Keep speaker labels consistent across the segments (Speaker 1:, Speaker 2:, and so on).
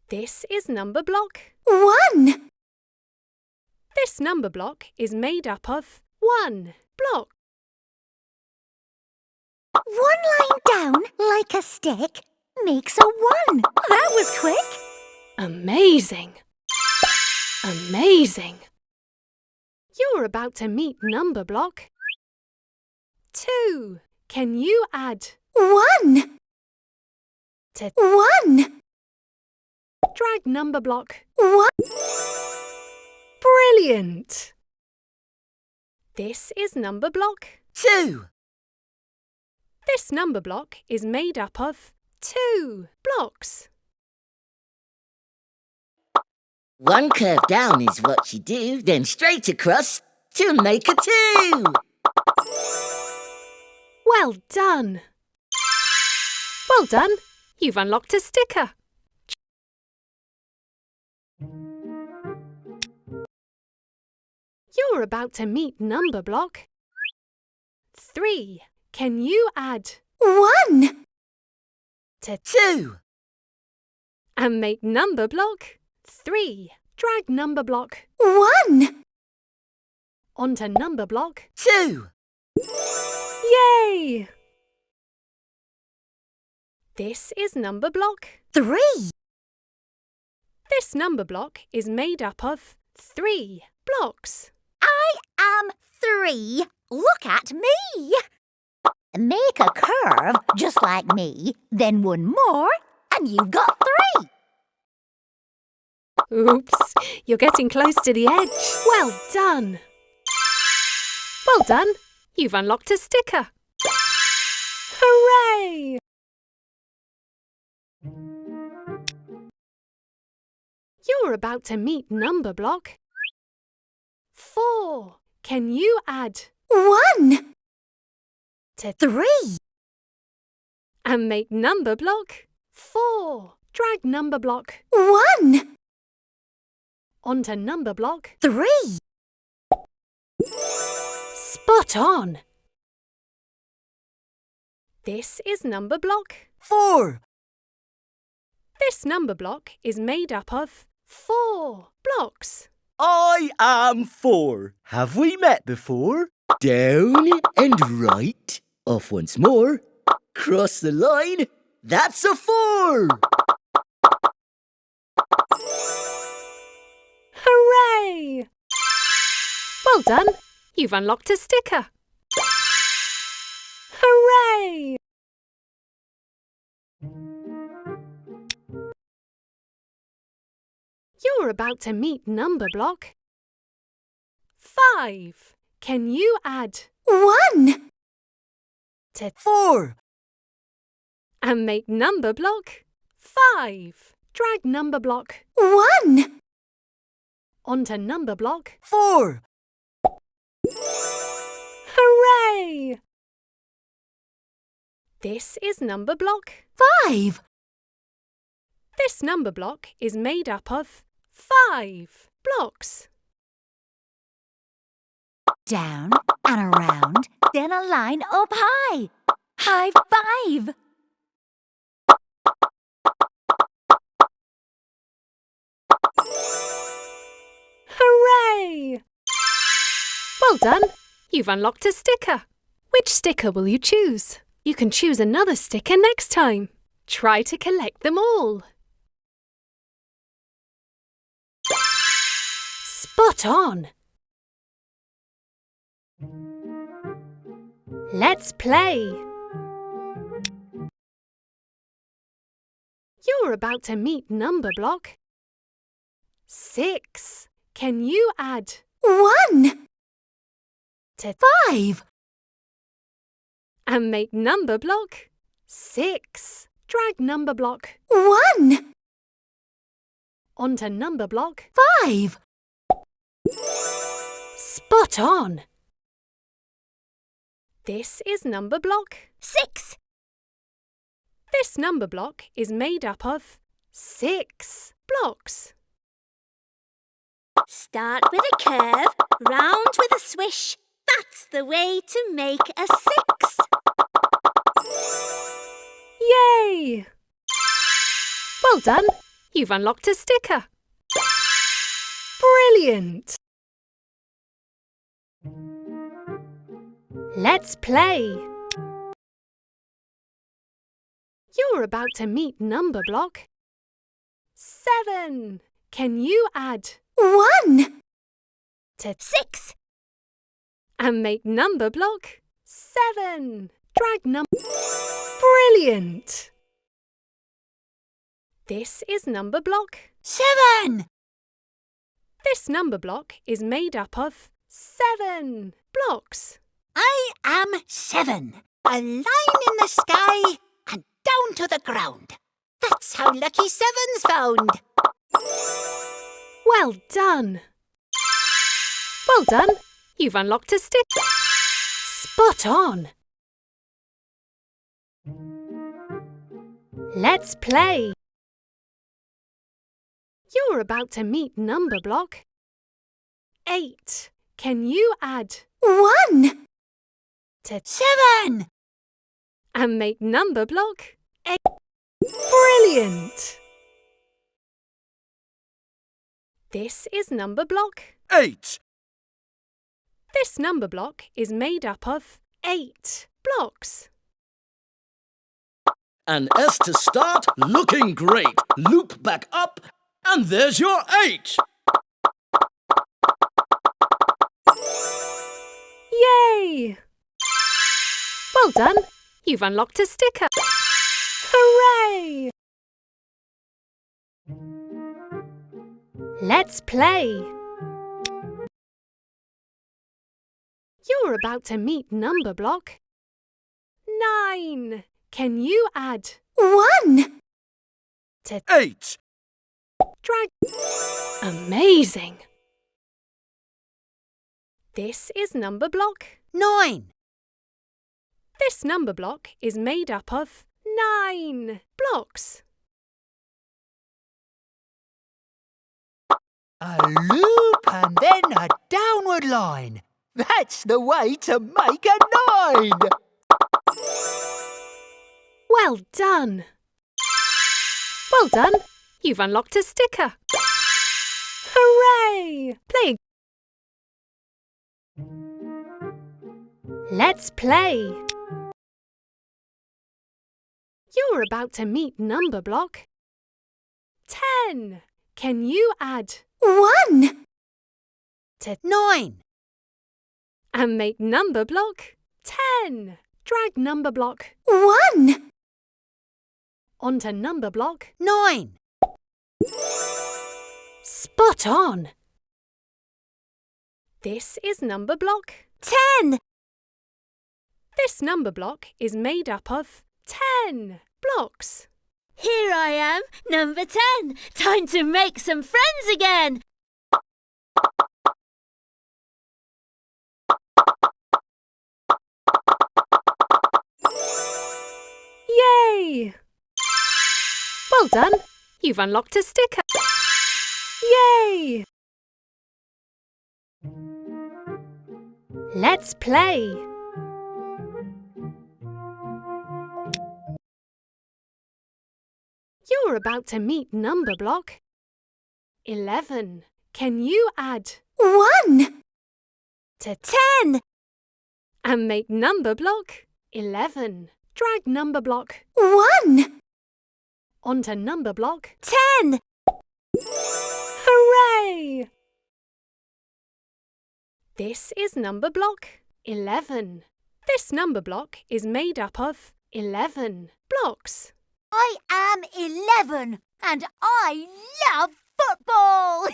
Speaker 1: This is Numberblock.
Speaker 2: 1.
Speaker 1: This Numberblock is made up of 1 block.
Speaker 2: 1 line down like a stick makes a 1. That was quick.
Speaker 1: Amazing! Amazing! You're about to meet Numberblock. 2. Can you add
Speaker 2: 1.
Speaker 1: to
Speaker 2: 1.
Speaker 1: drag Numberblock?
Speaker 2: 1.
Speaker 1: Brilliant! This is Numberblock.
Speaker 3: 2.
Speaker 1: This Numberblock is made up of 2 blocks.
Speaker 3: 1 curve down is what you do, then straight across to make a 2.
Speaker 1: Well done! Well done! You've unlocked a sticker. You're about to meet Numberblock. 3. Can you add
Speaker 2: 1.
Speaker 1: to
Speaker 3: 2.
Speaker 1: and make Numberblock? 3. Drag Numberblock
Speaker 2: 1.
Speaker 1: onto Numberblock.
Speaker 3: 2.
Speaker 1: Yay! This is Numberblock.
Speaker 2: 3.
Speaker 1: This Numberblock is made up of 3 blocks.
Speaker 2: I am 3. Look at me. Make a curve just like me, then 1 more, and you've got 3.
Speaker 1: Oops, you're getting close to the edge. Well done! Well done! You've unlocked a sticker. Hooray! You're about to meet Numberblock. 4. Can you add
Speaker 2: 1.
Speaker 1: to
Speaker 2: 3.
Speaker 1: and make Numberblock? 4. Drag Numberblock
Speaker 2: 1.
Speaker 1: onto Numberblock.
Speaker 2: 3.
Speaker 1: Spot on! This is Numberblock.
Speaker 3: 4.
Speaker 1: This Numberblock is made up of 4 blocks.
Speaker 4: I am 4. Have we met before?
Speaker 3: Down and right. Off once more. Cross the line. That's a 4.
Speaker 1: Hooray! Well done! You've unlocked a sticker. Hooray! You're about to meet Numberblock. 5. Can you add
Speaker 2: 1.
Speaker 1: to
Speaker 3: 4.
Speaker 1: and make Numberblock? 5. Drag Numberblock
Speaker 2: 1.
Speaker 1: onto Numberblock.
Speaker 3: 4.
Speaker 1: Hooray! This is Numberblock.
Speaker 2: 5.
Speaker 1: This Numberblock is made up of 5 blocks.
Speaker 2: Down and around, then a line up high. High 5.
Speaker 1: Hooray! Well done! You've unlocked a sticker. Which sticker will you choose? You can choose another sticker next time. Try to collect them all. Spot on! Let's play! You're about to meet Numberblock. 6. Can you add
Speaker 2: 1.
Speaker 1: to
Speaker 2: 5.
Speaker 1: and make Numberblock? 6. Drag Numberblock
Speaker 2: 1.
Speaker 1: onto Numberblock.
Speaker 2: 5.
Speaker 1: Spot on! This is Numberblock.
Speaker 2: 6.
Speaker 1: This Numberblock is made up of 6 blocks.
Speaker 2: Start with a curve, round with a swish. That's the way to make a 6.
Speaker 1: Yay! Well done! You've unlocked a sticker. Brilliant! Let's play. You're about to meet Numberblock. 7. Can you add
Speaker 2: 1
Speaker 1: to
Speaker 2: 6
Speaker 1: and make Numberblock 7? Drag Brilliant! This is Numberblock.
Speaker 2: 7
Speaker 1: This Numberblock is made up of 7 blocks.
Speaker 2: I am 7. A line in the sky and down to the ground. That's how Lucky 7's found.
Speaker 1: Well done! Well done! You've unlocked a stick. Spot on! Let's play. You're about to meet Numberblock. 8. Can you add
Speaker 2: 1
Speaker 1: to
Speaker 2: 7
Speaker 1: and make Numberblock 8? Brilliant! This is Numberblock.
Speaker 4: 8.
Speaker 1: This Numberblock is made up of 8 blocks.
Speaker 4: And S to start, looking great. Loop back up, and there's your 8.
Speaker 1: Yay! Well done! You've unlocked a sticker. Hooray! Let's play. You're about to meet Numberblock. 9. Can you add
Speaker 2: 1
Speaker 1: to
Speaker 4: 8.
Speaker 1: drag? Amazing! This is Numberblock.
Speaker 2: 9
Speaker 1: This Numberblock is made up of 9 blocks.
Speaker 5: A loop and then a downward line. That's the way to make a 9.
Speaker 1: Well done! Well done! You've unlocked a sticker. Hooray! Play. Let's play. You're about to meet Numberblock. 10. Can you add
Speaker 2: 1
Speaker 1: to
Speaker 2: 9
Speaker 1: and make Numberblock 10? Drag Numberblock
Speaker 2: 1
Speaker 1: onto Numberblock.
Speaker 2: 9
Speaker 1: Spot on! This is Numberblock.
Speaker 2: 10
Speaker 1: This Numberblock is made up of 10 blocks.
Speaker 6: Here I am, number 10. Time to make some friends again.
Speaker 1: Yay! Well done! You've unlocked a sticker. Yay! Let's play. You're about to meet Numberblock. 11. Can you add
Speaker 2: 1
Speaker 1: to
Speaker 2: 10
Speaker 1: and make Numberblock 11? Drag Numberblock
Speaker 2: 1
Speaker 1: onto Numberblock.
Speaker 2: 10
Speaker 1: Hooray! This is Numberblock 11. This Numberblock is made up of 11 blocks.
Speaker 2: I am 11 and I love football.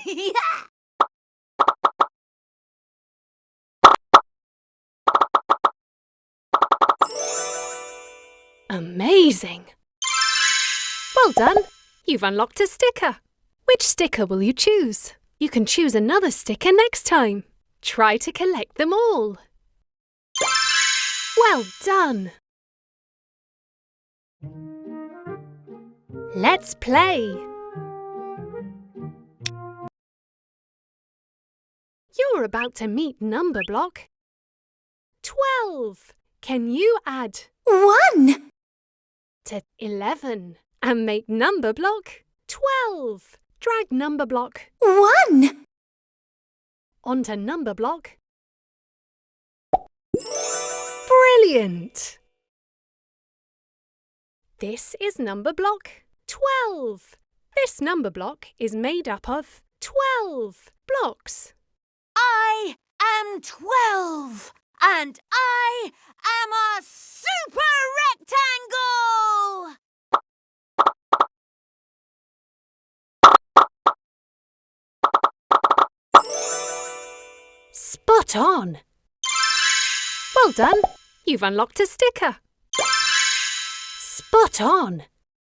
Speaker 1: Amazing! Well done! You've unlocked a sticker. Which sticker will you choose? You can choose another sticker next time. Try to collect them all. Well done! Let's play. You're about to meet Numberblock. 12. Can you add
Speaker 2: 1
Speaker 1: to 11 and make Numberblock 12. Drag Numberblock
Speaker 2: 1.
Speaker 1: onto Numberblock. Brilliant! This is Numberblock 12. This Numberblock is made up of 12 blocks.
Speaker 6: I am 12, and I am a super rectangle!
Speaker 1: Spot on! Well done! You've unlocked a sticker. Spot on!